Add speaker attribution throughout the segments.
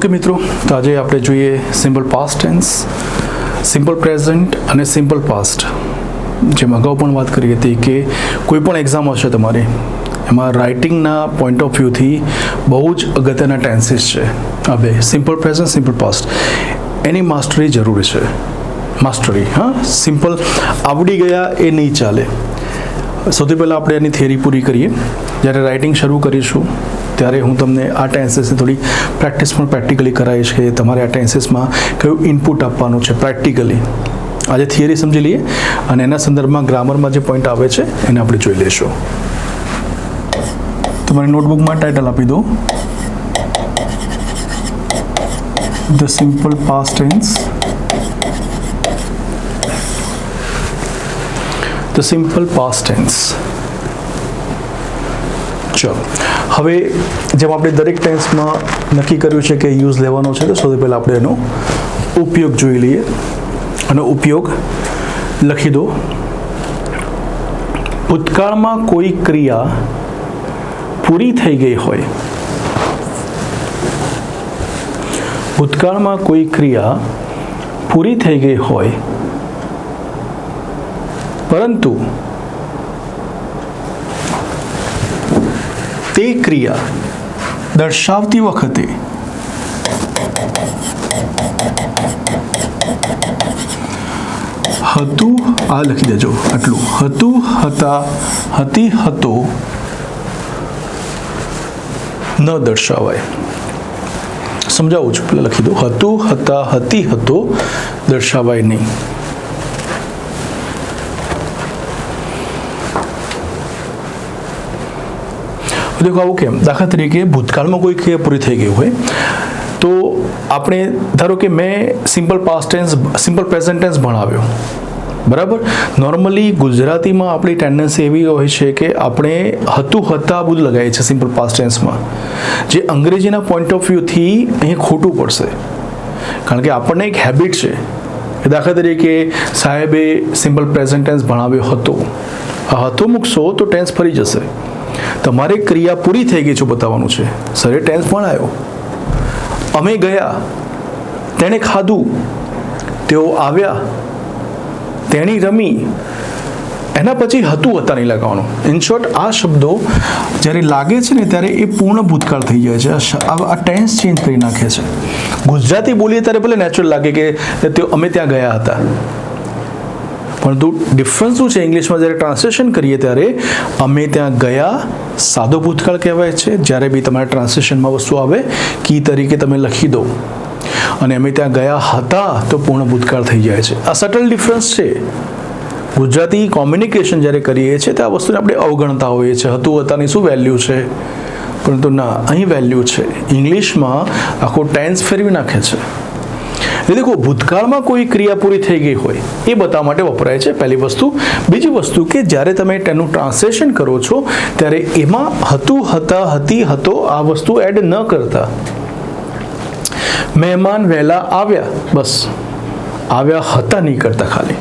Speaker 1: Okay મિત્રો, તો આજે આપણે જોઈએ simple past tense, simple present અને સિમ્પલ પાસ્ટ. જેમ અગાઉ પણ વાત કરી હતી કે કોઈ પણ એક્ઝામ હશે તમારી, એમાં રાઇટિંગના પોઈન્ટ ઓફ વ્યૂથી બહુ જ અગત્યના ટેન્સીસ છે. હવે સિમ્પલ પ્રેઝન્ટ, સિમ્પલ પાસ્ટ, એની માસ્ટરી જરૂરી છે. માસ્ટરી, હા, સિમ્પલ આવડી ગયા એ નહીં ચાલે. સૌથી પહેલાં આપણે એની થિયરી પૂરી કરીએ. જ્યારે રાઇટિંગ શરૂ કરીશું ત્યારે હું તમને આ ટેન્સીસની થોડી પ્રેક્ટિસ પણ પ્રેક્ટિકલી કરાવીશ કે તમારે આ ટેન્સીસમાં કયું ઇનપુટ આપવાનું છે પ્રેક્ટિકલી. આજે થિયરી સમજી લઈએ અને એના સંદર્ભમાં ગ્રામરમાં જે પોઈન્ટ આવે છે એને આપણે જોઈ લઈશું. તમારી નોટબુકમાં ટાઇટલ આપી દો, the simple past tense, the simple past tense. ચલો, હવે જેમ આપણે દરેક ટેન્સમાં નક્કી કર્યું છે કે યુઝ લેવાનો છે, તો સૌથી પહેલાં આપણે એનો ઉપયોગ જોઈ લઈએ. અને ઉપયોગ લખી દો. ભૂતકાળમાં કોઈ ક્રિયા પૂરી થઈ ગઈ હોય, ભૂતકાળમાં કોઈ ક્રિયા પૂરી થઈ ગઈ હોય પરંતુ તે ક્રિયા દર્શાવતી વખતે હતું, આ લખી દેજો આટલું, હતું, હતા, હતી, હતો ન દર્શાવાય. સમજાવું છું, પેલા લખી દો, હતું, હતા, હતી, હતો દર્શાવાય નહીં. દેખો આવું કેમ? દાખલા તરીકે ભૂતકાળમાં કોઈ ક્રિયા પૂરી થઈ ગઈ હોય તો આપણે ધારો કે મેં simple past tense, simple present tense ભણાવ્યો, બરાબર. નોર્મલી ગુજરાતીમાં આપણી ટેન્ડન્સી એવી હોય છે કે આપણે હતું, હતા બધું લગાવીએ છીએ સિમ્પલ પાસ્ટ ટેન્સમાં, જે અંગ્રેજીના પોઈન્ટ ઓફ વ્યૂથી અહીં ખોટું પડશે. કારણ કે આપણને એક હેબિટ છે કે દાખલા તરીકે સાહેબે સિમ્પલ પ્રેઝન્ટ ટેન્સ ભણાવ્યો હતો, આ હતો મૂકશો તો ટેન્સ ફરી જશે. તમારે ક્રિયા પૂરી થઈ ગઈ છે બતાવવાનું છે. સરે ટેન્સ ભણાયો, અમે ગયા, તેણે ખાધું, તેઓ આવ્યા, તેણી રમી, એના પછી હતું, હતા નહીં લગાવવાનું. ઇન શોર્ટ, આ શબ્દો જ્યારે લાગે છે ને ત્યારે એ પૂર્ણ ભૂતકાળ થઈ જાય છે. આ ટેન્સ ચેન્જ કરી નાખે છે. ગુજરાતી બોલીએ ત્યારે ભલે નેચરલ લાગે કે અમે ત્યાં ગયા હતા, પરંતુ ડિફરન્સ શું છે? ઇંગ્લિશમાં જ્યારે ટ્રાન્સલેશન કરીએ ત્યારે અમે ત્યાં ગયા સાદો ભૂતકાળ કહેવાય છે. જ્યારે બી તમારા ટ્રાન્સલેશનમાં વસ્તુ આવે કી તરીકે તમે લખી દો, અને અમે ત્યાં ગયા હતા તો પૂર્ણ ભૂતકાળ થઈ જાય છે. આ સટલ ડિફરન્સ છે. ગુજરાતી કોમ્યુનિકેશન જ્યારે કરીએ છીએ તો આ વસ્તુને આપણે અવગણતા હોઈએ છીએ, હતું, હતાની શું વેલ્યુ છે, પરંતુ ના, અહીં વેલ્યુ છે. ઇંગ્લિશમાં આખો ટેન્સ ફેરવી નાખે છે. દેખો, ભૂતકાળમાં કોઈ ક્રિયા પૂરી થઈ ગઈ હોય એ બતાવવા માટે વપરાય છે, પહેલી વસ્તુ. બીજી વસ્તુ કે જ્યારે તમે તેનું ટ્રાન્સલેશન કરો છો ત્યારે એમાં હતું, હતા, હતી, હતો આ વસ્તુ એડ ન કરતા. મહેમાન વહેલા આવ્યા, બસ આવ્યા હતા નહીં કરતા ખાલી.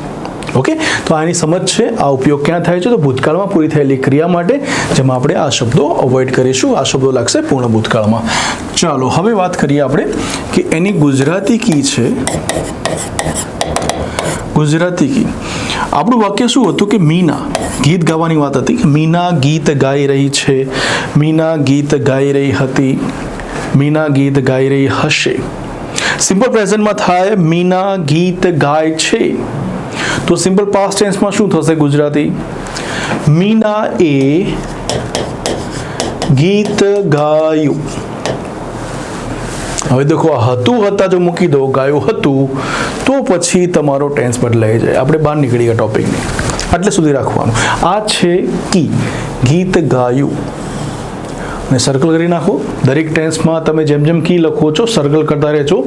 Speaker 1: ઓકે, તો આની સમજ છે. આ ઉપયોગ ક્યાં થાય છે? તો ભૂતકાળમાં પૂરી થયેલી ક્રિયા માટે, જેમાં આપણે આ શબ્દો અવોઇડ કરીશું. આ શબ્દો લાગશે પૂર્ણ ભૂતકાળમાં. ચાલો, હવે વાત કરીએ આપણે કે એની ગુજરાતી કી છે. ગુજરાતી કી, આપણું વાક્ય શું હતું કે મીના, ગીત ગાવાની વાત હતી કે મીના ગીત ગાઈ રહી છે, મીના ગીત ગાઈ રહી હતી, મીના ગીત ગાઈ રહી હશે. સિમ્પલ પ્રેઝન્ટમાં થાય મીના ગીત ગાય છે, તો સિમ્પલ પાસ્ટ ટેન્સમાં શું થશે ગુજરાતી? મીના એ ગીત ગાયું. હવે દેખો, આ હતું, હતા જો મૂકી દો, ગાયું હતું, તો પછી તમારો ટેન્સ બદલાઈ જાય. આપણે બહાર નીકળી ગયા ટોપિકની, આટલે સુધી રાખવાનું. આ છે કી, ગીત ગાયું, અને સર્કલ કરી નાખો. દરેક ટેન્સમાં તમે જેમ જેમ કી લખો છો સર્કલ કરતા રહેજો.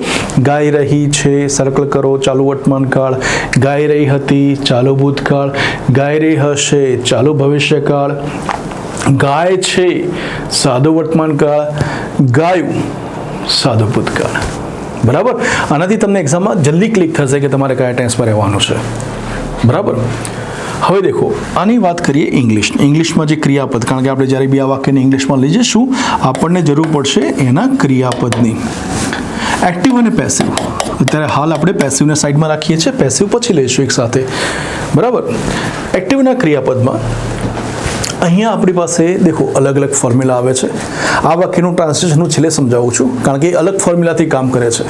Speaker 1: ગાઈ રહી છે, સર્કલ કરો, ચાલુ વર્તમાનકાળ. ગાઈ રહી હતી, ચાલુ ભૂતકાળ. ગાઈ રહી હશે, ચાલુ ભવિષ્યકાળ. ગાય છે, સાદો વર્તમાનકાળ. ગાયું, સાદો ભૂતકાળ. બરાબર. આનાથી તમને એક્ઝામમાં જલ્દી ક્લિક થશે કે તમારે કયા ટેન્સમાં રહેવાનું છે. બરાબર. હવે દેખો, આની વાત કરીએ ઇંગ્લિશમાં જે ક્રિયાપદ, કારણ કે આપણે જ્યારે બી આ વાક્યને ઇંગ્લિશમાં લઈ જઈશું આપણને જરૂર પડશે એના ક્રિયાપદની. એક્ટિવ અને પેસિવ. અત્યારે હાલ આપણે પેસિવને સાઈડમાં રાખીએ છીએ, પેસિવ પછી લઈશું એક સાથે, બરાબર. એક્ટિવના ક્રિયાપદમાં અહીંયા આપણી પાસે દેખો અલગ અલગ ફોર્મ્યુલા આવે છે. આ વાક્યનું ટ્રાન્સલેશન હું છેલ્લે સમજાવું છું, કારણ કે એ અલગ ફોર્મ્યુલાથી કામ કરે છે.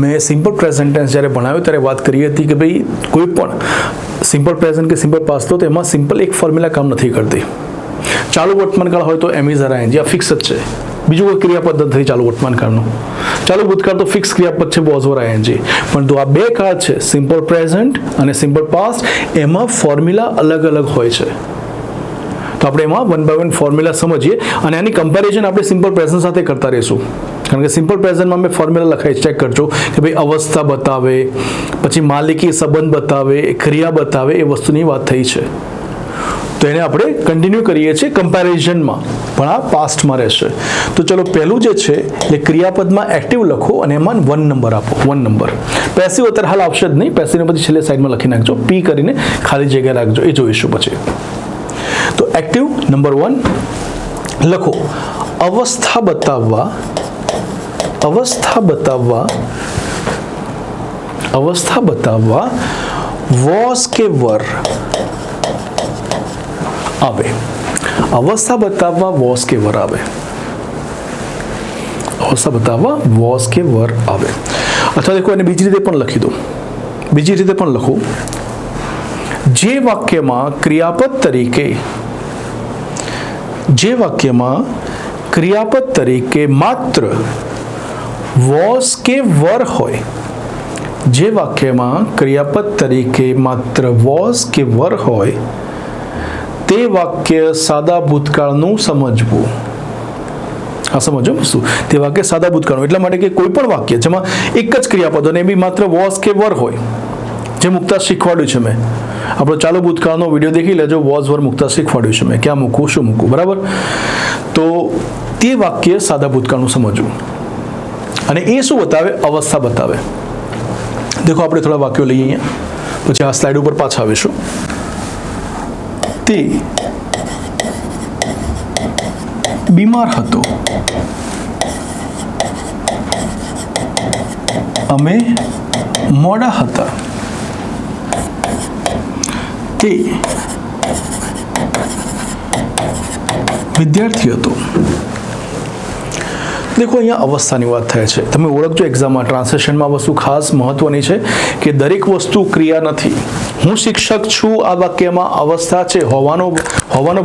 Speaker 1: મેં સિમ્પલ પ્રેઝન્ટ ટેન્સ જ્યારે ભણાવ્યો ત્યારે વાત કરી હતી કે ભાઈ કોઈ પણ સિમ્પલ પ્રેઝન્ટ કે સિમ્પલ પાસ્ટ તો એમાં સિમ્પલ એક ફોર્મ્યુલા કામ નથી કરતી. ચાલુ વર્તમાનકાળ હોય તો એમ ઇઝ આર આઈએનજી, આ ફિક્સ જ છે. બીજું કોઈ ક્રિયાપદ નથી ચાલુ વર્તમાનકાળનું. ચાલુ ભૂતકાળ તો ફિક્સ ક્રિયાપદ છે, વોઝ વર આઈએનજી. પરંતુ આ બે કાળ છે, સિમ્પલ પ્રેઝન્ટ અને સિમ્પલ પાસ્ટ, એમાં ફોર્મ્યુલા અલગ અલગ હોય છે. તો આપણે એમાં વન બાય વન ફોર્મ્યુલા સમજીએ અને આની કમ્પેરિઝન આપણે સિમ્પલ પ્રેઝન્ટ સાથે કરતા રહીશું. કારણ કે સિમ્પલ પ્રેઝન્ટમાં મેં ફોર્મ્યુલા લખાઈ, ચેક કરજો કે ભાઈ અવસ્થા બતાવે, પછી માલિકી સંબંધ બતાવે, ક્રિયા બતાવે, એ વસ્તુની વાત થઈ છે. તો એને આપણે કન્ટિન્યુ કરીએ છીએ કમ્પેરિઝનમાં, પણ આ પાસ્ટમાં રહેશે. તો ચલો પહેલું જે છે એ ક્રિયાપદમાં એક્ટિવ લખો અને એમાં 1 નંબર આપો. 1 નંબર. પેસિવ અત્યારે હાલ આવશે જ નહીં, પેસિવને પછી છેલ્લે સાઈડમાં લખી નાખજો, પી કરીને ખાલી જગ્યા રાખજો, એ જોઈશું પછી. તો એક્ટિવ નંબર 1 લખો. અવસ્થા બતાવવા વોઝ કે વર આવે. અવસ્થા બતાવવા વોઝ કે વર આવે. અવસ્થા બતાવવા વોઝ કે વર આવે. અથવા દેખો એને બીજી રીતે પણ લખી દો. બીજી રીતે પણ લખો. જે વાક્યમાં ક્રિયાપદ તરીકે માત્ર વોઝ કે વર હોય, જે વાક્યમાં ક્રિયાપદ તરીકે માત્ર વોઝ કે વર હોય, તે વાક્ય સાદા ભૂતકાળનું સમજવું. આ સમજો શું તે વાક્ય સાદા ભૂતકાળનું, એટલા માટે કે કોઈ પણ વાક્ય જેમાં એક જ ક્રિયાપદ અને એ બી માત્ર વોઝ કે વર હોય, જે મુક્તા શીખવાડ્યું છે મેં. આપણો ચાલુ ભૂતકાળનો વિડીયો દેખી લેજો, વોઝ વર મુક્તા શીખવાડ્યું છે મેં, ક્યાં મૂકવું, શું મૂકવું, બરાબર. તો તે વાક્ય સાદા ભૂતકાળનું સમજવું. અને એ શું બતાવે? અવસ્થા બતાવે. દેખો આપણે થોડા વાક્યો લઈએ અહીંયા, પછી આ સ્લાઇડ ઉપર પાછા આવીશું. તે બીમાર હતો, અમે મોડા હતા. તે વિદ્યાર્થી હતો. દેખો અહીંયા અવસ્થાની વાત થાય છે. તમે ઓળખજો એક્ઝામમાં, ટ્રાન્સલેશનમાં વસ્તુ ખાસ મહત્વની છે કે દરેક વસ્તુ ક્રિયા નથી. હું શિક્ષક છું, આ વાક્યમાં અવસ્થા છે, હોવાનો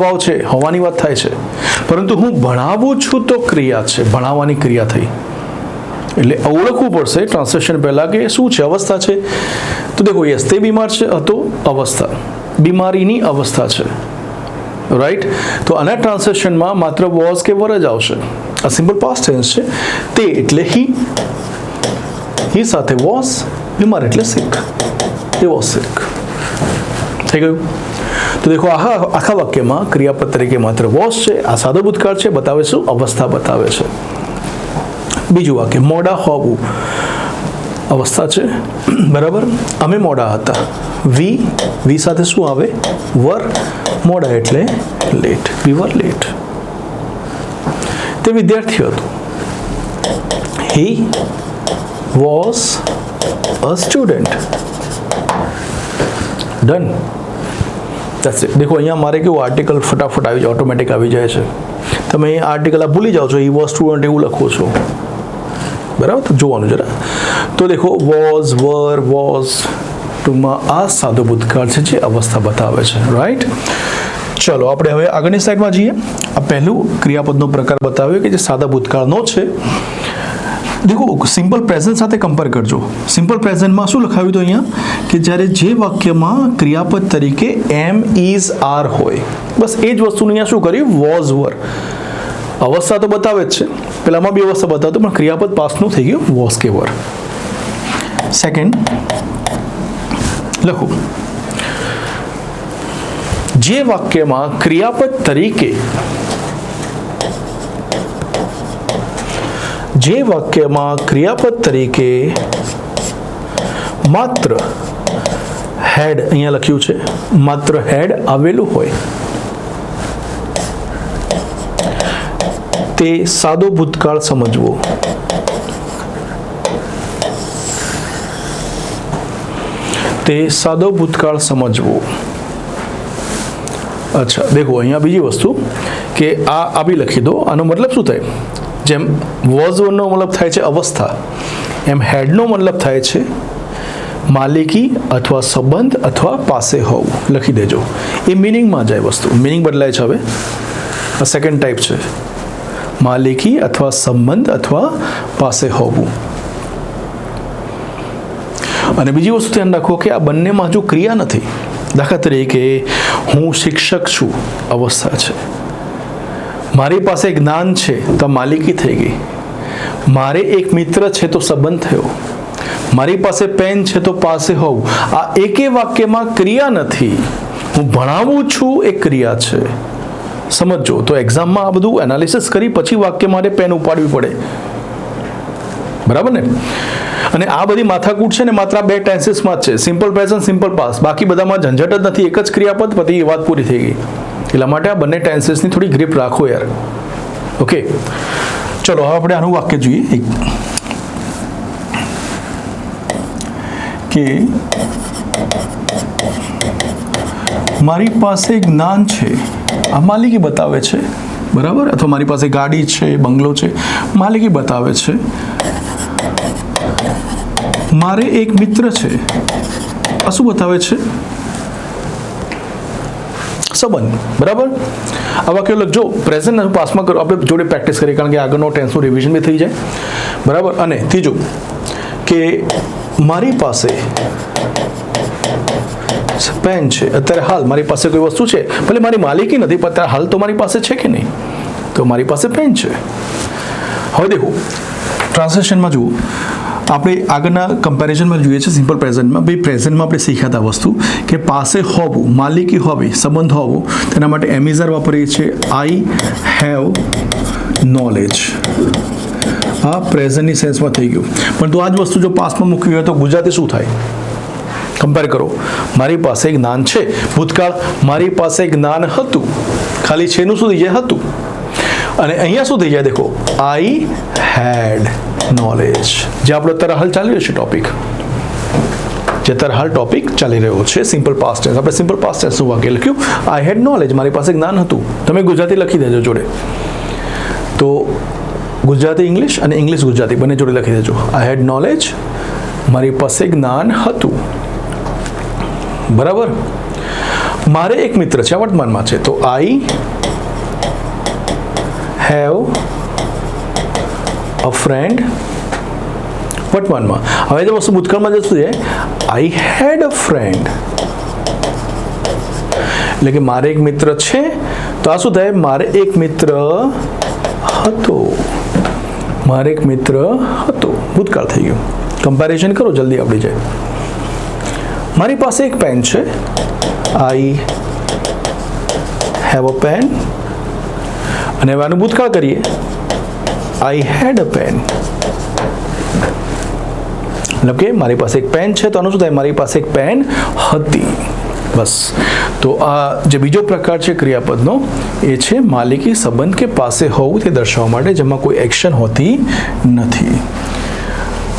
Speaker 1: ભાવ છે, હોવાની વાત થાય છે. પરંતુ હું ભણાવું છું તો ક્રિયા છે, ભણાવવાની ક્રિયા થઈ. એટલે ઓળખવું પડશે ટ્રાન્સલેશન પહેલાં કે શું છે, અવસ્થા છે. તો દેખો યસ, તે બીમાર છે હતો, અવસ્થા, બીમારીની અવસ્થા છે, રાઈટ. તો આના ટ્રાન્સલેશનમાં માત્ર વોઝ કે વર જ આવશે. આ સિમ્પલ પાસ્ટ ટેન્સ છે. તે એટલે હી સાથે વોઝ, બીમાર એટલે સિક, એ વોઝ સિક. થઈ ગયું. તો દેખો આખા વાક્યમાં ક્રિયાપદ તરીકે માત્ર વોઝ છે, આ સાદો ભૂતકાળ છે, બતાવે શું? અવસ્થા બતાવે છે. બીજું વાક્ય, મોડા હોવું, અવસ્થા છે, બરાબર. અમે મોડા હતા. વી સાથે શું આવે? વર. મોડા એટલે લેટ, વી વર લેટ. તે વિદ્યાર્થી હતો. He was a student. Done. That's it. દેખો અહીંયા મારે કેવું આર્ટિકલ ફટાફટ આવી જાય, ઓટોમેટિક આવી જાય છે. તમે આર્ટિકલ આ ભૂલી જાઓ છો, હી વોઝ સ્ટુડન્ટ એવું લખો છો, બરાબર. તો જોવાનું જરા. તો દેખો વોઝ, વર, વોઝ, ટૂંકમાં આ સાદો ભૂતકાળ છે જે અવસ્થા બતાવે છે, રાઈટ. ચલો આપણે હવે આગળની સ્લાઇડમાં જઈએ. આ પહેલું ક્રિયાપદનો પ્રકાર બતાવ્યો કે જે સાદા ભૂતકાળનો છે. દેખો સિમ્પલ પ્રેઝન્ટ સાથે કમ્પેર કરજો. સિમ્પલ પ્રેઝન્ટમાં શું લખાવ્યું હતું અહીંયા કે જ્યારે જે વાક્યમાં ક્રિયાપદ તરીકે એમ, ઇઝ, આર હોય, બસ એ જ વસ્તુનું અહીંયા શું કર્યું? વોઝ, વર. અવસ્થા તો બતાવે જ છે, પહેલામાં બી અવસ્થા બતાવતું, પણ ક્રિયાપદ પાસ્ટનું થઈ ગયું વોઝ કે વર. સેકન્ડ લખો. જે વાક્યમાં ક્રિયાપદ તરીકે માત્ર હેડ, અહીંયા લખ્યું છે માત્ર હેડ આવેલું હોય, તે સાદો ભૂતકાળ સમજવો. તે સાદો ભૂતકાળ સમજવો. અચ્છા દેખો અહીંયા બીજી વસ્તુ કે આ બી લખી દો. આનો મતલબ શું થાય? જેમ વોઝ વનનો મતલબ થાય છે અવસ્થા, એમ હેડનો મતલબ થાય છે માલિકી અથવા સંબંધ અથવા પાસે હોવું. લખી દેજો. એ મિનિંગમાં જાય વસ્તુ, મિનિંગ બદલાય છે. હવે આ સેકન્ડ ટાઈપ છે, માલિકી અથવા સંબંધ અથવા પાસે હોવું. અને બીજી વસ્તુ ધ્યાન રાખો કે આ બંનેમાં હજુ ક્રિયા નથી. દાખલા તરીકે હું શિક્ષક છું, અવસ્થા છે. મારી પાસે જ્ઞાન છે તો માલિકી થઈ ગઈ. મારે એક મિત્ર છે તો સંબંધ થયો. મારી પાસે પેન છે તો પાસે હોવું. આ એકે વાક્યમાં ક્રિયા નથી. હું ભણાવું છું એ ક્રિયા છે. સમજો. તો એક્ઝામમાં આ બધું એનાલિસિસ કરી પછી વાક્ય મારે પેન ઉપાડવી પડે. બરાબર ને? અને આ બધી માથાકૂટ છે ને માત્ર બે ટેન્સીસમાં જ છે, સિમ્પલ પ્રેઝન્ટ, સિમ્પલ પાસ્ટ. બાકી બધામાં ઝંઝટ જ નથી. એક જ ક્રિયાપદ, પછી એ વાત પૂરી થઈ ગઈ. એટલા માટે આ બંને ટેન્સીસની થોડી ગ્રીપ રાખો યાર. ઓકે, ચલો હવે આપણે આનું વાક્ય જોઈએ કે મારી પાસે જ્ઞાન છે, આ માલિકી બતાવે છે. બરાબર? અથવા મારી પાસે ગાડી છે, બંગલો છે, માલિકી બતાવે છે. મારે એક મિત્ર છે, આ શું બતાવે છે? સંબંધ. બરાબર? આ વાક્ય લખજો. પ્રેઝન્ટ અને પાસ્ટમાં કરો, આપણે જોડે પ્રેક્ટિસ કરીએ, કારણ કે આગળનો ટેન્સનું રિવિઝન બી થઈ જાય. બરાબર? અને ત્રીજું કે મારી પાસે પેન છે. અત્યારે હાલ મારી પાસે કોઈ વસ્તુ છે, ભલે મારી માલિકી નથી, પણ અત્યારે હાલ તો મારી પાસે છે કે નહીં? તો મારી પાસે પેન છે. હવે દેખો ટ્રાન્સલેશનમાં જુઓ. આપણે આગળના કમ્પેરિઝનમાં જોઈએ છે સિમ્પલ પ્રેઝન્ટમાં. ભાઈ પ્રેઝન્ટમાં આપણે શીખ્યા વસ્તુ કે પાસે હોવું, માલિકી હોવી, સંબંધ હોવો, તેના માટે એમિઝર વાપરીએ છીએ. I have knowledge. આ પ્રેઝન્ટની સેન્સમાં થઈ ગયું. પરંતુ આ જ વસ્તુ જો પાસ્ટમાં મૂકવી હોય તો ગુજરાતી શું થાય? કમ્પેર કરો. મારી પાસે જ્ઞાન છે, ભૂતકાળ મારી પાસે જ્ઞાન હતું, ખાલી છેનું શું થઈ જાય? હતું. અને અહીંયા શું થઈ જાય? દેખો આઈ હેડ નોલેજ. જે આપણો અત્યારે હાલ ચાલી રહ્યો છે ટોપિક, જે અત્યારે હાલ ટોપિક ચાલી રહ્યો છે સિમ્પલ પાસ્ટ ટેન્સ. આપણે સિમ્પલ પાસ્ટ ટેન્સનું વાક્ય લખ્યું આઈ હેડ નોલેજ. મારી પાસે જ્ઞાન હતું. તમે ગુજરાતી લખી દેજો જોડે. તો ગુજરાતી ઇંગ્લિશ અને ઇંગ્લિશ ગુજરાતી બંને જોડે લખી દેજો. આઈ હેડ નોલેજ, મારી પાસે જ્ઞાન હતું. બરાબર? મારે એક મિત્ર છે, વર્તમાનમાં છે, તો આઈ હેવ અ ફ્રેન્ડ. વર્તમાનમાં. હવે જે વસ્તુ ભૂતકાળમાં જશું છે આઈ હેડ અ ફ્રેન્ડ. એટલે કે મારે એક મિત્ર છે તો આ શું થાય? મારે એક મિત્ર હતો. મારે એક મિત્ર હતો. ભૂતકાળ થઈ ગયું. કમ્પેરિઝન કરો, જલ્દી આવડી જાય. મારી પાસે એક પેન છે. I have a pen. અને હવે આનું ભૂતકાળ કરીએ. I had a pen. મતલબ કે મારી પાસે એક પેન છે તો આનું શું થાય? મારી પાસે એક પેન હતી. બસ. તો આ જે બીજો પ્રકાર છે ક્રિયાપદનો એ છે માલિકી, સંબંધ કે પાસે હોવું તે દર્શાવવા માટે, જેમાં કોઈ એક્શન હોતી નથી.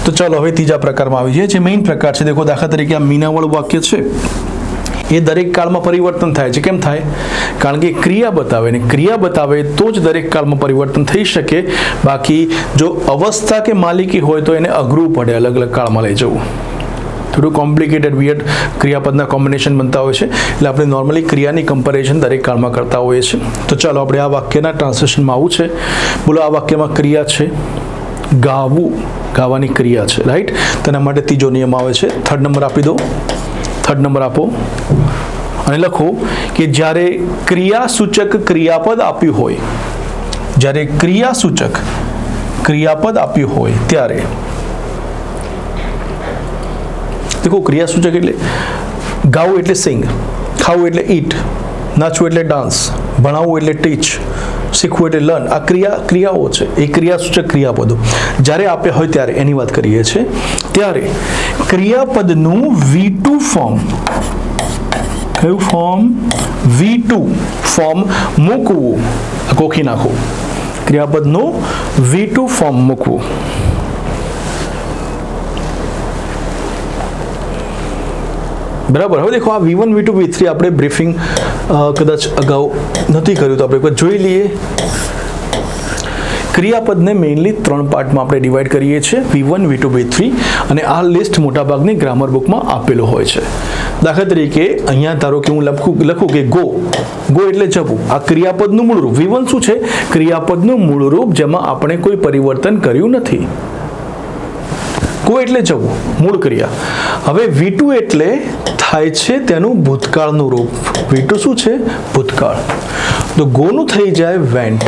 Speaker 1: તો ચાલો હવે ત્રીજા પ્રકારમાં આવી જાય, જે મેઇન પ્રકાર છે. દેખો દાખલા તરીકે આ મીનાવાળું વાક્ય છે એ દરેક કાળમાં પરિવર્તન થાય છે. કેમ થાય? કારણ કે ક્રિયા બતાવે, ને ક્રિયા બતાવે તો જ દરેક કાળમાં પરિવર્તન થઈ શકે. બાકી જો અવસ્થા કે માલિકી હોય તો એને અઘરું પડે અલગ અલગ કાળમાં લઈ જવું. થોડું કોમ્પ્લિકેટેડ વિયર્ડ ક્રિયાપદના કોમ્બિનેશન બનતા હોય છે. એટલે આપણે નોર્મલી ક્રિયાની કમ્પેરિઝન દરેક કાળમાં કરતા હોઈએ છીએ. તો ચાલો આપણે આ વાક્યના ટ્રાન્સલેશનમાં આવું છે. બોલો આ વાક્યમાં ક્રિયા છે ગાવું. ગાવાની ક્રિયા છે, રાઈટ? તેના માટે ત્રીજો નિયમ આવે છે. થર્ડ નંબર આપી દો. થર્ડ નંબર આપો અને લખો કે જ્યારે ક્રિયાસૂચક ક્રિયાપદ આપ્યું હોય, જ્યારે ક્રિયાસૂચક ક્રિયાપદ આપ્યું હોય ત્યારે દેખો ક્રિયાસૂચક એટલે ગાવું એટલે સિંગ, ખાવું એટલે ઈટ, નાચવું એટલે ડાન્સ, ભણાવવું એટલે ટીચ, શીખવું એટલે લર્ન. આ ક્રિયાઓ છે, એ ક્રિયાસૂચક ક્રિયાપદો જ્યારે આપ્યા હોય ત્યારે એની વાત કરીએ છીએ. ત્યારે ક્રિયાપદનું V2 ફોર્મ, કયું ફોર્મ? V2 ફોર્મ મૂકવું. કોખી નાખો. ક્રિયાપદનું V2 ફોર્મ મૂકવું. બરાબર. હવે દેખો આ V1 V2 V3 આપણે બ્રીફિંગ કદાચ અગાઉ નથી કર્યું તો આપણે એકવાર જોઈ લઈએ. ક્રિયાપદને મેઇનલી 3 પાર્ટમાં આપણે ડિવાઈડ કરીએ છીએ, V1 V2 V3, અને આ લિસ્ટ મોટાભાગની ગ્રામર બુકમાં આપેલું હોય છે. દાખલા તરીકે અહીંયા ધારો કે હું લખું કે ગો એટલે જવું, આ ક્રિયાપદનું મૂળરૂપ. V1 શું છે? ક્રિયાપદનું મૂળરૂપ જેમાં આપણે કોઈ પરિવર્તન કર્યું નથી. ગો એટલે જવું, મૂળ ક્રિયા. હવે V2 એટલે થાય છે તેનું ભૂતકાળનું રૂપ. V2 શું છે? ભૂતકાળ. તો ગોનું થઈ જાય વેન્ટ,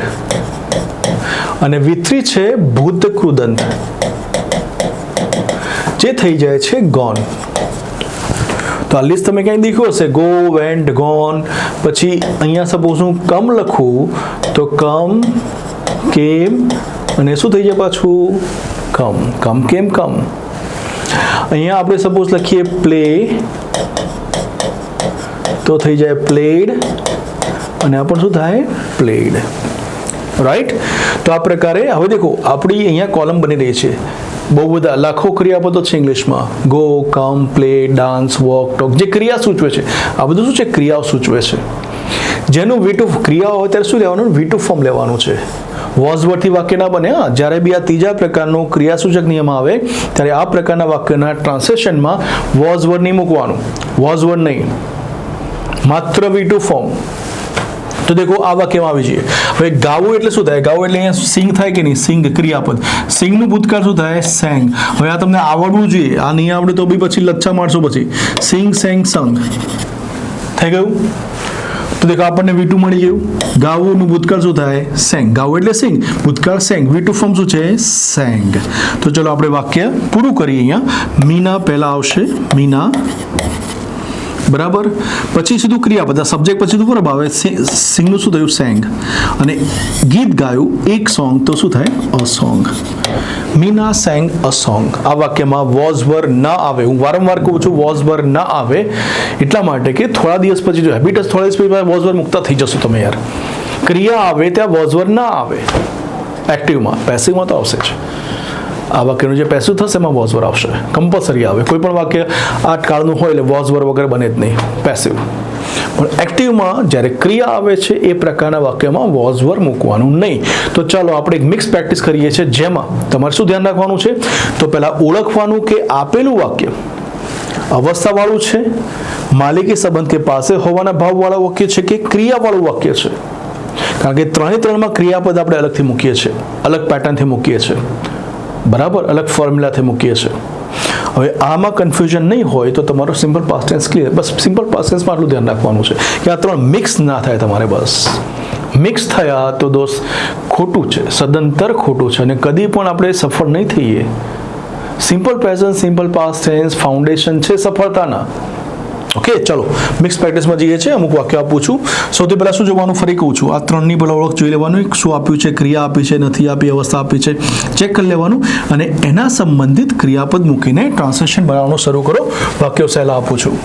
Speaker 1: અને V3 છે ભૂત કૃદંત, જે થઈ જાય છે ગોન. તો આ લિસ્ટ તમે ક્યાંય દેખ્યું હશે, ગો, વેન્ટ, ગોન. પછી અહીંયા સપોઝ હું કમ લખું તો કમ, કેમ, અને શું થઈ જાય પાછું? કમ. કમ કેમ કમ. અહીંયા આપણે સપોઝ લખીએ પ્લે તો થઈ જાય પ્લેડ, અને આ પણ શું થાય? પ્લેડ. રાઈટ. તો આ પ્રકારે હવે દેખો આપણી અહીંયા કોલમ બની રહી છે, બહુ બધા લાખો ક્રિયાપદો છે ઇંગ્લિશમાં. ગો, કમ, પ્લે, ડાન્સ, વોક, ટોક, જે ક્રિયા સૂચવે છે. આ બધું શું છે? ક્રિયાઓ સૂચવે છે. જેનું V2 ક્રિયાઓ હોય ત્યારે શું લેવાનું? V2 ફોર્મ લેવાનું છે. વોઝ વર્ડથી વાક્ય ના બને. જ્યારે બી આ ત્રીજા પ્રકારનો ક્રિયાસૂચક નિયમ આવે ત્યારે આ પ્રકારના વાક્યના ટ્રાન્સલેશનમાં વોઝ વર્ડ નહીં મૂકવાનું, વોઝ વર્ડ નહીં, માત્ર V2 ફોર્મ. તો દેખો આ વાક્યમાં આવી જઈએ. હવે ગાવું એટલે શું થાય? ગાવું એટલે અહીંયા સિંગ થાય કે નહીં? સિંગ ક્રિયાપદ. સિંગનું ભૂતકાળ શું થાય? સેંગ. હવે આ તમને આવડવું જોઈએ, આ નહીં આવડે તો બી પછી લચ્છા મારશો પછી. સિંગ, સેંગ, સંગ થઈ ગયું. તો દેખો આપણને V2 મળી ગયું. ગાવુંનું ભૂતકાળ શું થાય? સેંગ. ગાવું એટલે સિંગ, ભૂતકાળ સેંગ, V2 ફોર્મ શું છે? સેંગ. તો ચલો આપણે વાક્ય પૂરું કરીએ. અહીંયા મીના પહેલા આવશે, મીના, બરાબર. પછી સીધું ક્રિયાપદ, સબ્જેક્ટ પછી તો બરાબર આવે. સિંગનું શું થયું? સેંગ. અને ગીત ગાયું, એક સોંગ, તો શું થાય? A song. Meena sang a song. આ વાક્યમાં વોઝ વર્ડ ન આવે. હું વારંવાર કહું છું વોઝ વર્ડ ન આવે એટલા માટે કે થોડા દિવસ પછી જો હેબિટ જ થોડા દિવસ પછી વોઝ વર્ડ મુક્ત થઈ જશો તમે યાર. ક્રિયા આવે ત્યાં વોઝ વર્ડ ના આવે એક્ટિવમાં, પેસિવમાં તો આવશે જ. આ વાક્યનું જે પેસિવ થશે એમાં વોઝ વર્ડ આવશે, કમ્પલસરી આવે. કોઈ પણ વાક્ય આ કાળનું હોય એટલે વોઝ વર્ડ વગર બને જ નહીં, પેસિવ. પણ એક્ટિવમાં જ્યારે ક્રિયા આવે છે એ પ્રકારના વાક્યમાં વોઝ વર્ડ મૂકવાનું નહીં. તો ચાલો આપણે એક મિક્સ પ્રેક્ટિસ કરીએ છીએ, જેમાં તમારે શું ધ્યાન રાખવાનું છે? તો પહેલાં ઓળખવાનું કે આપેલું વાક્ય અવસ્થાવાળું છે, માલિકી સંબંધ કે પાસે હોવાના ભાવવાળા વાક્ય છે કે ક્રિયાવાળું વાક્ય છે. કારણ કે 3 ક્રિયાપદ આપણે અલગથી મૂકીએ છીએ, અલગ પેટર્નથી મૂકીએ છીએ, બરાબર, અલગ ફોર્મ્યુલાથી મૂકીએ છીએ. હવે આમાં કન્ફ્યુઝન નહીં હોય તો તમારો સિમ્પલ પાસ્ટ ટેન્સ ક્લિયર. બસ સિમ્પલ પાસ્ટ ટેન્સમાં આટલું ધ્યાન રાખવાનું છે કે આ 3 મિક્સ ના થાય તમારે. બસ મિક્સ થયા તો દોસ્ત ખોટું છે, સદંતર ખોટું છે, અને કદી પણ આપણે સફળ નહીં થઈએ. Simple present, simple past tense foundation છે સફળતાના. ઓકે, ચલો મિક્સ પ્રેક્ટિસમાં જઈએ છીએ. અમુક વાક્ય આપું છું. સૌથી પહેલાં શું જોવાનું? ફરી કહું છું, આ 3ની પહેલાં ઓળખ જોઈ લેવાનું. શું આપ્યું છે? ક્રિયા આપી છે, નથી આપી, અવસ્થા આપી છે, ચેક કરી લેવાનું, અને એના સંબંધિત ક્રિયાપદ મૂકીને ટ્રાન્સલેશન બનાવવાનું શરૂ કરો. વાક્યો સહેલા આપું છું.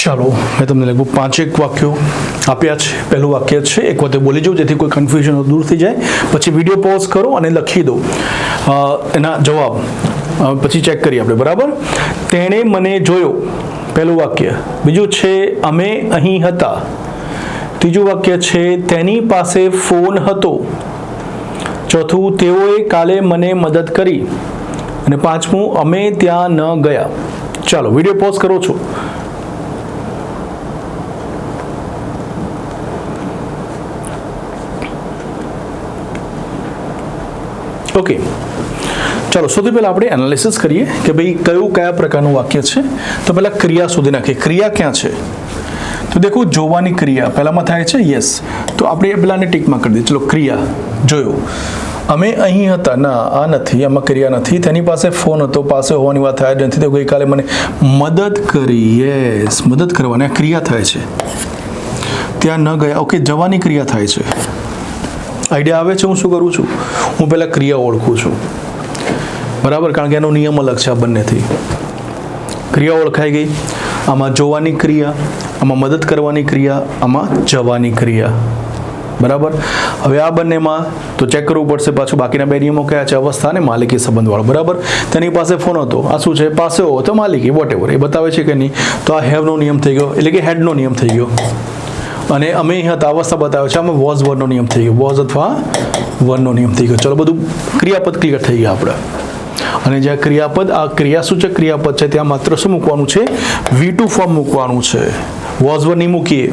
Speaker 1: ચાલો મેં તમને લગભગ 5 વાક્યો આપ્યા છે. પહેલું વાક્ય છે, એક વખતે બોલી જાઉં જેથી કોઈ કન્ફ્યુઝન દૂર થઈ જાય. પછી વિડીયો પોઝ કરો અને લખી દો એના જવાબ, પછી ચેક કરીએ આપણે, બરાબર. તેણે મને જોયો, પહેલું વાક્ય. બીજું છે અમે અહીં હતા. ત્રીજું વાક્ય છે તેની પાસે ફોન હતો. ચોથું તેઓએ કાલે મને મદદ કરી. અને પાંચમું અમે ત્યાં ન ગયા. ચાલો વિડીયો પોઝ કરો છો. ઓકે, ચાલો સૌથી પહેલાં આપણે એનાલિસિસ કરીએ કે ભાઈ કયા પ્રકારનું વાક્ય છે. તો પહેલાં ક્રિયા શોધી નાખીએ. ક્રિયા ક્યાં છે? તો દેખો જોવાની ક્રિયા પહેલામાં થાય છે. યસ, તો આપણે પહેલાંને ટીકમાં કરી દઈએ. ચલો ક્રિયા જોયું. અમે અહીં હતા, ના આ નથી, આમાં ક્રિયા નથી. તેની પાસે ફોન હતો, પાસે હોવાની વાત થાય નથી. તો ગઈકાલે મને મદદ કરી. યસ, મદદ કરવાની આ ક્રિયા થાય છે. ત્યાં ન ગયા, ઓકે, જવાની ક્રિયા થાય છે. આઈડિયા આવે છે? હું શું કરું છું? હું પહેલાં ક્રિયા ઓળખું છું, બરાબર, કારણ કે એનો નિયમ અલગ છે આ બંનેથી. ક્રિયા ઓળખાઈ ગઈ. આમાં જોવાની ક્રિયા, આમાં મદદ કરવાની ક્રિયા, આમાં જવાની ક્રિયા, બરાબર. હવે આ બંનેમાં તો ચેક કરવું પડશે પાછું બાકીના બે નિયમો કયા છે, અવસ્થા અને માલિકી સંબંધવાળો, બરાબર. તેની પાસે ફોન હતો, આ શું છે, પાસે હોવો તો માલિકી, વોટ એવર, એ બતાવે છે કે નહીં. તો આ હેવનો નિયમ થઈ ગયો, એટલે કે હેડનો નિયમ થઈ ગયો. અને અમે અહીં હતા, અવસ્થા બતાવે છે, આમાં વોઝ વર્ડનો નિયમ થઈ ગયો, વોઝ અથવા વનનો નિયમ થઈ ગયો. ચલો, બધું ક્રિયાપદ ક્લિયર થઈ ગયા આપણે. અને જ્યાં ક્રિયાપદ, આ ક્રિયાસૂચક ક્રિયાપદ છે, ત્યાં માત્ર શું મૂકવાનું છે? V2 ફોર્મ મૂકવાનું છે. વોઝ વર્ડ નહીં મૂકીએ.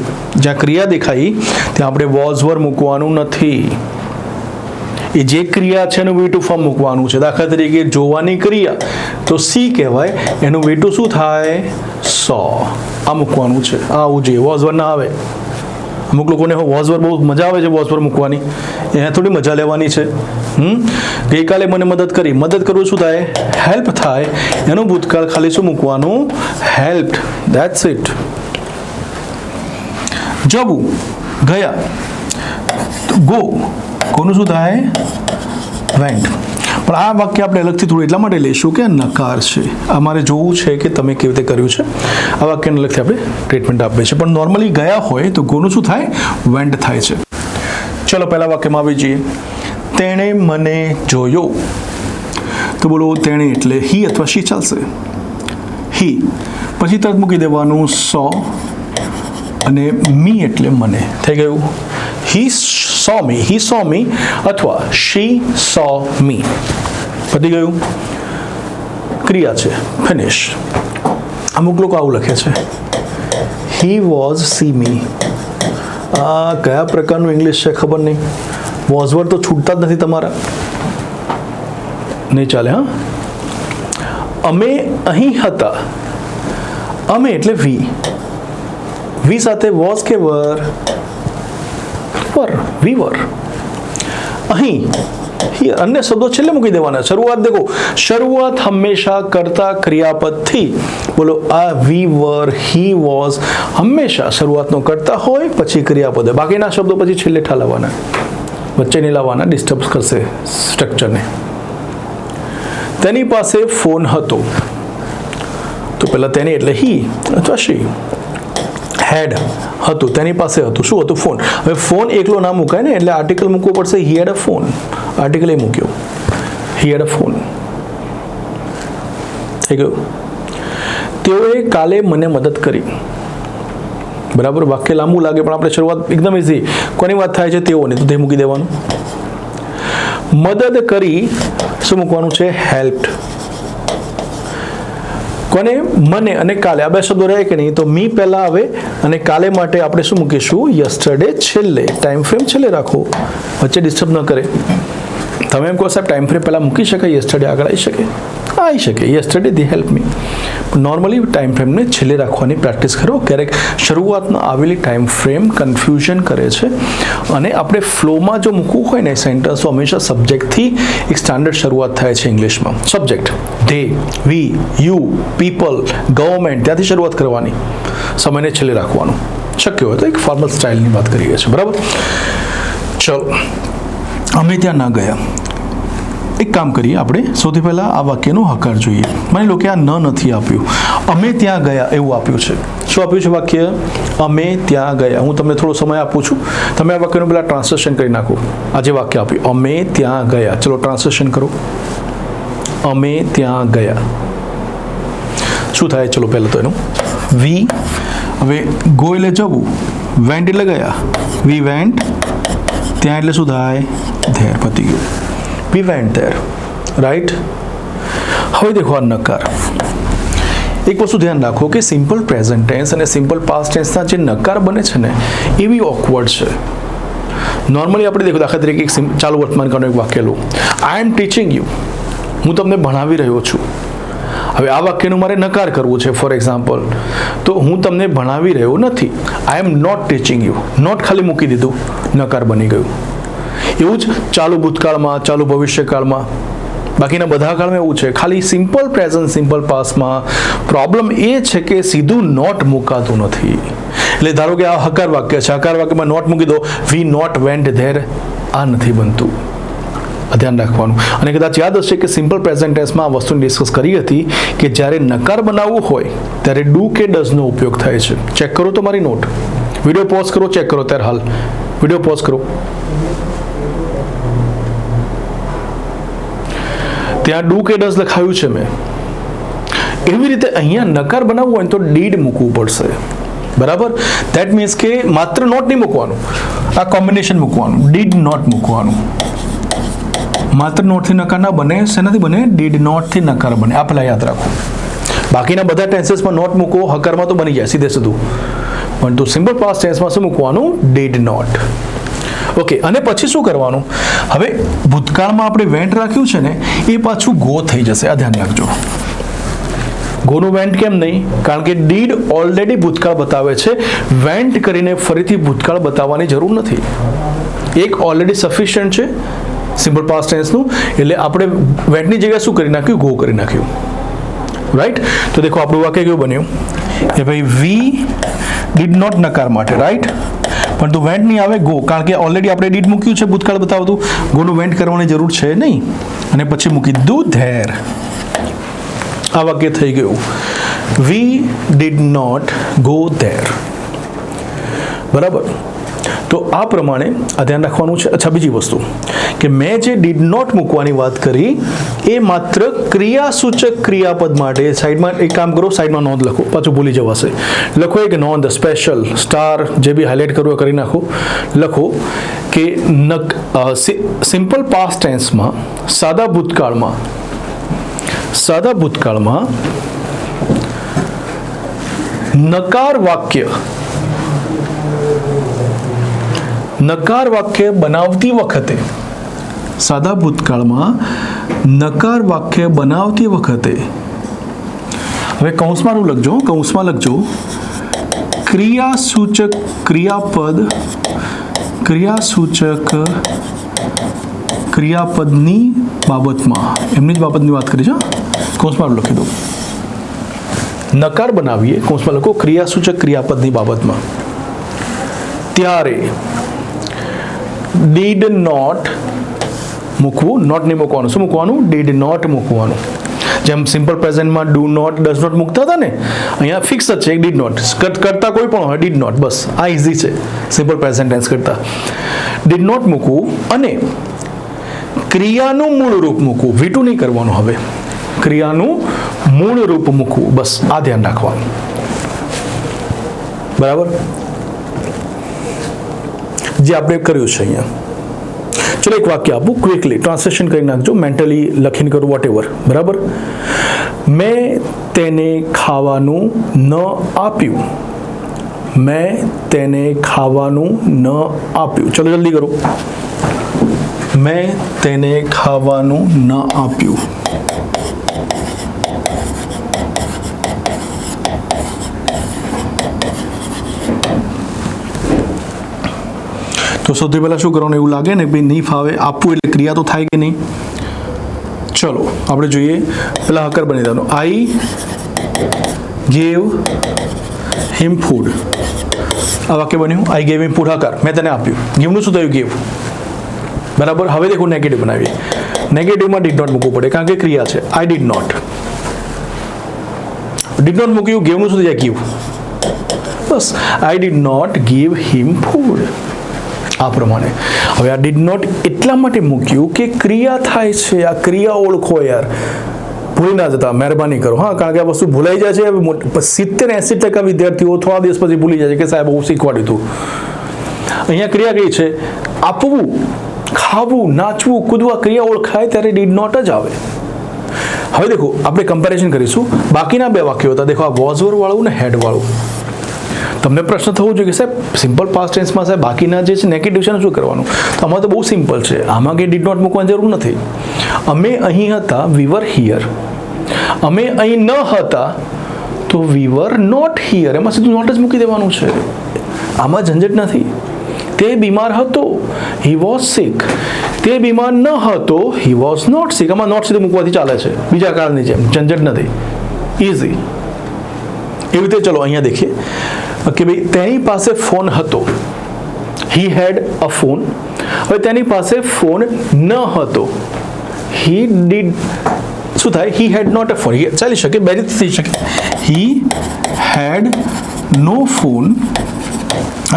Speaker 1: જ્યાં ક્રિયા દેખાઈ ત્યાં આપણે વોઝ વર્ડ મૂકવાનું નથી. એ જે ક્રિયા છે એનું V2 ફોર્મ મૂકવાનું છે. દાખલા તરીકે જોવાની ક્રિયા તો સી કહેવાય, એનું V2 શું થાય? સો. આ મૂકવાનું છે. આ આવું જોઈએ, વોઝ વર્ડ ના આવે. અમુક લોકોને વોઝ વર્ડ બહુ મજા આવે છે વોઝ વર્ડ મૂકવાની, એને થોડી મજા લેવાની છે. ગઈકાલે મને મદદ કરી, મદદ કરવું શું થાય? હેલ્પ થાય. એનું ભૂતકાળ ખાલી શું મૂકવાનું? હેલ્પ્ડ. That's it. જવું, ગયા. ગો, કોનું શું થાય? વેન્ટ. પણ આ વાક્ય આપણે અલગથી થોડું એટલા માટે લઈશું કે નકાર છે. અમારે જોવું છે કે તમે કેવી રીતે કર્યું છે. આ વાક્યને અલગથી આપણે ટ્રીટમેન્ટ આપીએ છીએ. પણ નોર્મલી ગયા હોય તો ગોનું શું થાય? વેન્ટ થાય છે. ચલો, પહેલા વાક્યમાં આવી જઈએ. તેણે મને જોયો. તો બોલો, તેણે એટલે હી અથવા શી ચાલશે. હી પછી તરત મૂકી દેવાનું સો, અને મી એટલે મને. થઈ ગયું. હી saw me, he saw me, અથવા she saw me. પતી ગયું. ક્રિયા છે, ફિનિશ. અમુક લોકો આવું લખે છે, he was see me. આ કયા પ્રકારનું ઇંગ્લિશ છે ખબર નહીં. વોઝ વર્ડ તો છૂટતા જ નથી તમારા, નહીં ચાલે. હા, અમે અહીં હતા. અમે એટલે વી સાથે વોઝ કે વર? વી વર. અહીં અન્ય શબ્દો છેલ્લે મૂકી દેવાના. શરૂઆત દેખો, શરૂઆત હંમેશા કરતા ક્રિયાપદથી. બોલો, આ વી વર, હી વોઝ હંમેશા શરૂઆતનો કરતા હોય, પછી ક્રિયાપદ. બાકીના શબ્દો પછી છેલ્લે ઠાલવવાના, વચ્ચે નહીં લાવવાના, ડિસ્ટર્બ કરશે સ્ટ્રક્ચરને. તેની પાસે ફોન હતો. તો પહેલા તેની એટલે હી અથવા શી. હેડ હતું, તેની પાસે હતું. શું હતું? ફોન. હવે ફોન એકલો ના મુકાય ને, એટલે આર્ટિકલ મૂકવો પડશે. હી હેડ અ ફોન. આર્ટિકલ એ મૂક્યો, હી હેડ અ ફોન. થઈ ગયું. તેઓએ કાલે મને મદદ કરી. બરાબર. વાક્ય લાંબુ લાગે પણ આપણે શરૂઆત એકદમ ઇઝી. કોની વાત થાય છે? તેઓની, તો તે મૂકી દેવાનું. મદદ કરી શું મૂકવાનું છે? હેલ્પ્ડ. કોને? મને અને કાલે. આ બે શબ્દો રહે કે નહીં? તો મી પહેલા આવે અને કાલે માટે આપણે શું મૂકીશું? યસ્ટરડે છેલ્લે. ટાઈમ ફ્રેમ છેલ્લે રાખો, વચ્ચે ડિસ્ટર્બ ન કરે. તમે એમ કહો સાહેબ ટાઈમ ફ્રેમ પહેલાં મૂકી શકાય, યસ્ટરડે આગળ આવી શકે? આવી શકે. Yesterday the help me. Normally time ફ્રેમને છેલ્લે રાખવાની પ્રેક્ટિસ કરો. ક્યારેક શરૂઆતમાં આવેલી ટાઈમ ફ્રેમ કન્ફ્યુઝન કરે છે, અને આપણે ફ્લોમાં જો મૂકવું હોય ને સેન્ટેન્સ, તો હંમેશા સબ્જેક્ટથી એક સ્ટાન્ડર્ડ શરૂઆત થાય છે ઇંગ્લિશમાં. Subject, they, we, you, people, government, ત્યાંથી શરૂઆત કરવાની. સમયને છેલ્લે રાખવાનું. શક્ય હોય તો એક ફોર્મલ સ્ટાઇલની વાત કરીએ છીએ. બરાબર. ચલો, અમે ત્યાં ના ગયા. એક કામ કરીએ આપણે. સૌથી પહેલાં આ વાક્યનો હકાર જોઈએ. માની લો કે આ નથી આપ્યું, અમે ત્યાં ગયા એવું આપ્યું છે. શું આપ્યું છે વાક્ય? અમે ત્યાં ગયા. હું તમને થોડો સમય આપું છું, તમે આ વાક્યનું પહેલાં ટ્રાન્સલેશન કરી નાખો. આ જે વાક્ય આપ્યું, અમે ત્યાં ગયા. ચલો ટ્રાન્સલેશન કરો. અમે ત્યાં ગયા. શું થાય? ચલો પહેલાં તો એનું વી. હવે ગો એટલે જવું, વેન્ટ એટલે ગયા. We went. ત્યાં એટલે શું થાય? ધેર. પતી ગયું. We went there, right? હવે દેખો આ નકાર. એક વસ્તુ ધ્યાન રાખો કે સિમ્પલ પ્રેઝન્ટ ટેન્સ અને સિમ્પલ પાસ્ટ ટેન્સના જે નકાર બને છે ને, એવી ઓકવર્ડ છે. નોર્મલી આપણે દેખો, દાખલા તરીકે એક ચાલુ વર્તમાન કાળનું એક વાક્ય લો, આઈ એમ ટીચિંગ યુ. હું તમને ભણાવી રહ્યો છું. હવે આ વાક્યનું મારે નકાર કરવું છે. ફોર એક્ઝામ્પલ, તો હું તમને ભણાવી રહ્યો નથી. I am not teaching you. Not ખાલી મૂકી દીધું, નકાર બની ગયું. એવું જ ચાલુ ભૂતકાળમાં, ચાલુ ભવિષ્યકાળમાં, બાકીના બધા કાળમાં એવું છે. ખાલી સિમ્પલ પ્રેઝન્ટ, સિમ્પલ પાસ્ટમાં પ્રોબ્લેમ એ છે કે સીધું નોટ મુકાતું નથી. એટલે ધારો કે આ હકાર વાક્ય છે, હકાર વાક્યમાં નોટ મૂકી દો, વી નોટ વેન્ટ ધેર, આ નથી બનતું. ધ્યાન રાખવાનું. અને કદાચ યાદ હશે કે સિમ્પલ પ્રેઝન્ટ ટેન્સમાં આ વસ્તુની ડિસ્કસ કરી હતી કે જ્યારે નકાર બનાવવું હોય ત્યારે ડુ કે ડઝનો ઉપયોગ થાય છે. ચેક કરો તમારી નોટ, વિડીયો પોઝ કરો, ચેક કરો ત્યારે હાલ વિડીયો પોઝ કરો. ત્યાં ડુ કે ડઝ લખાયું છે મેં. એવી રીતે અહીંયા નકાર બનાવવું હોય તો ડીડ મૂકવું પડશે. બરાબર? ધેટ મીન્સ કે માત્ર નોટ નહીં મૂકવાનું, આ કોમ્બિનેશન મૂકવાનું, ડીડ નોટ મૂકવાનું. માત્ર નોટથી નકાર ના બને, શેનાથી બને? ડીડ નોટથી નકાર બને. આ પહેલાં યાદ રાખો. બાકીના બધા ટેન્સીસમાં નોટ મૂકો, હકારમાં તો બની જાય સીધે સીધું, પણ તો સિમ્પલ પાસ્ટ ટેન્સમાં શું મૂકવાનું? Did not. ઓકે, અને પછી શું કરવાનું? હવે ભૂતકાળમાં આપણે વેન્ટ રાખ્યું છે ને, એ પાછું ગો થઈ જશે. આ ધ્યાન રાખજો. ગોનું વેન્ટ કેમ નહીં? કારણ કે ડીડ ઓલરેડી ભૂતકાળ બતાવે છે. વેન્ટ કરીને ફરીથી ભૂતકાળ બતાવવાની જરૂર નથી. એક ઓલરેડી સફિશિયન્ટ છે સિમ્પલ પાસ્ટ ટેન્સનું, એટલે આપણે વેન્ટની જગ્યાએ શું કરી નાખ્યું? ગો કરી નાખ્યું. રાઈટ? તો દેખો આપણું વાક્ય કેવું બન્યું કે ભાઈ વી ડીડ નોટ નકાર માટે, રાઈટ? પણ તું વેન્ટ નહીં આવે, ગો, કારણ કે ઓલરેડી આપણે ડીડ મૂક્યું છે ભૂતકાળ બતાવતું, ગોનું વેન્ટ કરવાની જરૂર છે નહીં. અને પછી મૂકી દીધું ધેર. આ વાક્ય થઈ ગયું we did not go there. બરાબર? તો આ પ્રમાણે આ ધ્યાન રાખવાનું છે. અચ્છા, બીજી વસ્તુ કે મેં જે ડીડ નોટ મૂકવાની વાત કરી એ માત્ર ક્રિયાસૂચક ક્રિયાપદ માટે. સાઈડમાં એક કામ કરો, સાઈડમાં નોંધ લખો, પાછું ભૂલી જવાશે. લખો એક નોંધ, સ્પેશિયલ સ્ટાર, જે બી હાઇલાઇટ કરવું એ કરી નાખો. લખો કે સિમ્પલ પાસ્ટ ટેન્સમાં, સાદા ભૂતકાળમાં નકાર વાક્ય બનાવતી વખતે, સાદા ભૂતકાળમાં નકાર વાક્ય બનાવતી વખતે, હવે કૌંસમાં લખજો, કૌંસમાં લખજો, ક્રિયાસૂચક ક્રિયાપદની બાબતમાં, એમની જ બાબતની વાત કરી છે. કૌંસમાં લખી દો. નકાર બનાવીએ, કૌંસમાં લખો, ક્રિયાસૂચક ક્રિયાપદની બાબતમાં, ત્યારે ડીડ નોટ મૂકવું, નોટ નહીં મૂકવાનું. શું મૂકવાનું? ડીડ નોટ મૂકવાનું. જેમ સિમ્પલ પ્રેઝન્ટમાં ડુ નોટ, ડઝ નોટ મૂકતા હતા ને, અહીંયા ફિક્સ જ છે એક ડીડ નોટ. કરતા કોઈ પણ હોય, ડીડ નોટ, બસ આ ઇઝી છે સિમ્પલ પ્રેઝન્ટ ટેન્સ કરતા. ડીડ નોટ મૂકવું અને ક્રિયાનું મૂળ રૂપ મૂકવું. V2 નહીં કરવાનું, હવે ક્રિયાનું મૂળ રૂપ મૂકવું, બસ આ ધ્યાન રાખવાનું. બરાબર? જે આપણે કર્યું છે અહીંયા. ચલો એક વાક્ય આપું, ક્વિકલી ટ્રાન્સલેશન કરી નાખજો, મેન્ટલી લખીને કરું, વોટ એવર. બરાબર? મેં તેને ખાવાનું ન આપ્યું. મેં તેને ખાવાનું ન આપ્યું. ચલો જલ્દી કરો. મેં તેને ખાવાનું ન આપ્યું. તો સૌથી પહેલાં શું કરવાનું? એવું લાગે ને ભાઈ નહીં ફાવે, આપવું એટલે ક્રિયા તો થાય કે નહીં. ચલો આપણે જોઈએ, પહેલાં હકાર બની દેવાનું. I gave him food. આ વાક્ય બન્યું, આઈ ગેવ હિમ ફૂડ, હકાર, મેં તેને આપ્યું. ગીવનું શું થયું? ગેવ. બરાબર? હવે દેખો નેગેટિવ બનાવીએ. નેગેટિવમાં ડીડ નોટ મૂકવું પડે, કારણ કે ક્રિયા છે. I did not, did not મૂક્યું, ગેવનું શું થઈ જાય? ગીવ. બસ, I did not give him food. આ પ્રમાણે. હવે આ ડીડ નોટ એટલા માટે મૂક્યું કે ક્રિયા થાય છે. આ ક્રિયા ઓળખો યાર, ભૂલી ના જતા, મહેરબાની કરો. હા, કારણ કે આ વસ્તુ ભૂલાઈ જાય છે. 70-80% વિદ્યાર્થીઓ થોડા દિવસ પછી ભૂલી જાય છે કે સાહેબ હું શીખવાડ્યું હતું. અહીંયા ક્રિયા કઈ છે? આપવું, ખાવું, નાચવું, કૂદવા. ક્રિયા ઓળખાય ત્યારે ડીડ નોટ જ આવે. હવે દેખો આપણે કમ્પેરિઝન કરીશું. બાકીના બે વાક્યો હતા, દેખો આ વોઝ વર વાળું ને હેડ વાળું. તમને પ્રશ્ન થવો જોઈએ કે સાહેબ સિમ્પલ પાસ્ટ ટેન્સમાં સાહેબ બાકીના જે છે નેગેટિવ છે શું કરવાનું? તો આમાં તો બહુ સિમ્પલ છે, આમાં કે ડીડ નોટ મૂકવાની જરૂર નથી. અમે અહીં હતા, વી વર હિયર. અમે અહીં ન હતા તો વી વર નોટ હિયર. એમાં સીધું નોટ જ મૂકી દેવાનું છે. આમાં ઝંઝટ નથી. તે બીમાર હતો, હી વોઝ સિક. તે બીમાર ન હતો, હી વોઝ નોટ સિક. આમાં નોટ સીધું મૂકવાથી ચાલે છે, બીજા કાળની જેમ ઝંઝટ નથી, ઇઝી. એવી રીતે ચલો અહીંયા દેખીએ કે ભાઈ તેની પાસે ફોન હતો, હી હેડ અ ફોન. હવે તેની પાસે ફોન ન હતો, હી ડીડ, શું થાય? હી હેડ નોટ અ ફોન. ચાલી શકે, બે રીતે થઈ શકે. હી હેડ નો ફોન,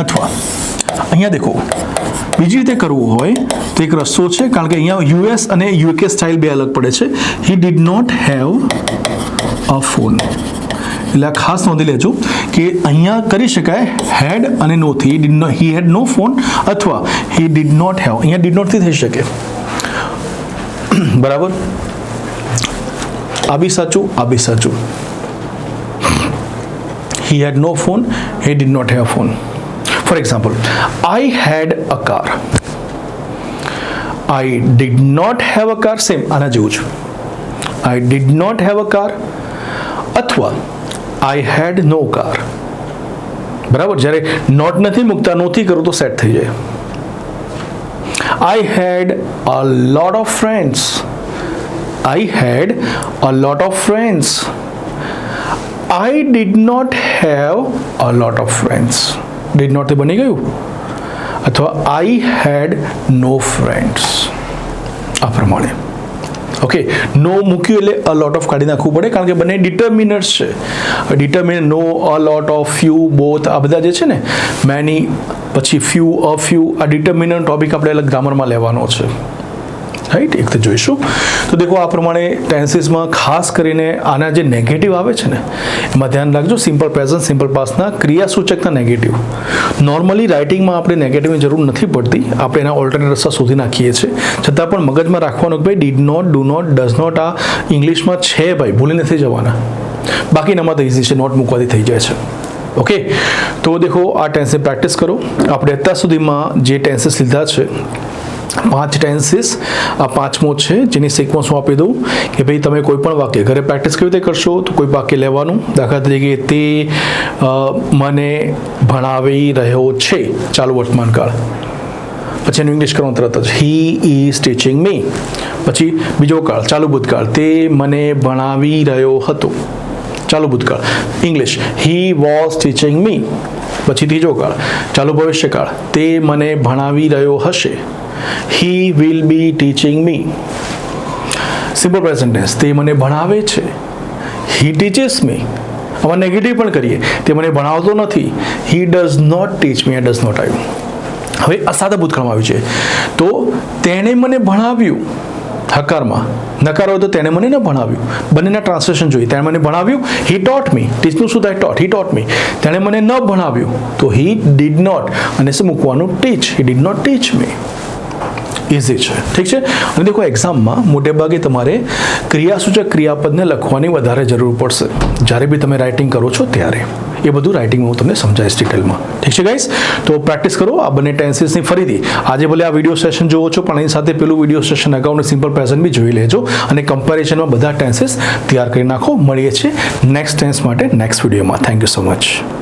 Speaker 1: અથવા અહીંયા દેખો બીજી રીતે કરવું હોય તો એક રસ્તો છે, કારણ કે અહીંયા યુએસ અને યુકે સ્ટાઇલ બે અલગ પડે છે. He did not have a phone. એટલે આ ખાસ નોંધી લેજો કે અહીંયા કરી શકાય હેડ અને નોથી. હી હેડ નો ફોન અથવા હી ડીડ નોટ હેવ. અહીંયા ડીડ નોટથી થઈ શકે, બરાબર. આ બી સાચું, આ બી સાચું. He had no phone, he did not have a phone. For example, I had a car. I did not have a car. Same, આના જેવું છે. I did not have a car અથવા I had no car. બરાબર. જ્યારે not નથી મૂકતા, નોથી કરું તો સેટ થઈ જાય. I had a lot of friends. I had a lot of friends. I did not have a lot of friends. Did not બની ગયું. અથવા I had no friends. આ પ્રમાણે. ઓકે, નો મૂક્યું એટલે અ લોટ ઓફ કાઢી નાખવું પડે, કારણ કે બંને ડિટર્મિનર્સ છે. ડિટર્મિનર નો, અ લોટ ઓફ, ફ્યુ, બોથ, આ બધા જે છે ને, મેની, પછી ફ્યુ, અ ફ્યુ, આ ડિટર્મિનર ટોપિક આપણે અલગ ગ્રામરમાં લેવાનો છે. રાઈટ, એક તો જોઈશું. તો દેખો આ પ્રમાણે ટેન્સીસમાં ખાસ કરીને આના જે નેગેટિવ આવે છે ને એમાં ધ્યાન રાખજો. સિમ્પલ પ્રેઝન્ટ, સિમ્પલ પાસ્ટના ક્રિયાસૂચકના નેગેટિવ. નોર્મલી રાઇટિંગમાં આપણે નેગેટિવની જરૂર નથી પડતી, આપણે એના ઓલ્ટરનેટ રસ્તા શોધી નાખીએ છીએ. છતાં પણ મગજમાં રાખવાનું કે ભાઈ did not, do not, does not આ ઇંગ્લિશમાં છે ભાઈ, ભૂલી નથી જવાના. બાકીનામાં તો ઇઝી છે, નોટ મૂકવાથી થઈ જાય છે. ઓકે, તો દેખો આ ટેન્સની પ્રેક્ટિસ કરો. આપણે અત્યાર સુધીમાં જે ટેન્સીસ લીધા છે 5 ટેન્સીસ, આ 5મો છે જેની સિક્વન્સ હું આપી દઉં કે ભાઈ તમે કોઈ પણ વાક્ય ઘરે પ્રેક્ટિસ કેવી રીતે કરશો. તો કોઈ વાક્ય લેવાનું, દાખલા તરીકે તે મને ભણાવી રહ્યો છે, ચાલુ વર્તમાન કાળ. પછી એનું ઇંગ્લિશ કરવાનું તરત જ, હી ઇઝ ટીચિંગ મી. પછી બીજો કાળ, ચાલુ ભૂતકાળ, તે મને ભણાવી રહ્યો હતો, ચાલુ ભૂતકાળ. ઇંગ્લિશ, હી વોઝ ટીચિંગ મી. પછી ત્રીજો કાળ, ચાલુ ભવિષ્યકાળ, તે મને ભણાવી રહ્યો હશે, he will be teaching me. Simple present tense, તે મને ભણાવે છે, he teaches me. આમાં નેગેટિવ પણ કરીએ, તે મને ભણાવતો નથી, he does not teach me. does not આવ્યું. હવે આ સાદા ભૂતકાળમાં આવ્યું છે, તો તેણે મને ભણાવ્યું, હકારમાં. નકાર હોય તો તેણે મને ન ભણાવ્યું. બંનેના ટ્રાન્સલેશન જોઈએ. તેણે મને ભણાવ્યું, he taught me. ટીચનું શું થાય? taught. he taught me. તેણે મને ન ભણાવ્યું તો he did not, અને શું મૂકવાનું? teach. he did not teach me. Easy છે, ઠીક છે. અને દેખો એક્ઝામમાં મોટે ભાગે તમારે ક્રિયાસૂચક ક્રિયાપદને લખવાની વધારે જરૂર પડશે જ્યારે બી તમે રાઇટિંગ કરો છો ત્યારે. એ બધું રાઇટિંગમાં હું તમને સમજાવીશ ડિટેલમાં, ઠીક છે ગાઈસ. તો પ્રેક્ટિસ કરો આ બંને ટેન્સીસની ફરીથી. આજે ભલે આ વિડીયો સેશન જોવો છો, પણ એની સાથે પેલું વિડીયો સેશન અગાઉનું સિમ્પલ પ્રેઝન્ટ બી જોઈ લેજો અને કમ્પેરિઝનમાં બધા ટેન્સીસ તૈયાર કરી નાખો. મળીએ છીએ નેક્સ્ટ ટેન્સ માટે નેક્સ્ટ વિડીયોમાં. Thank you so much.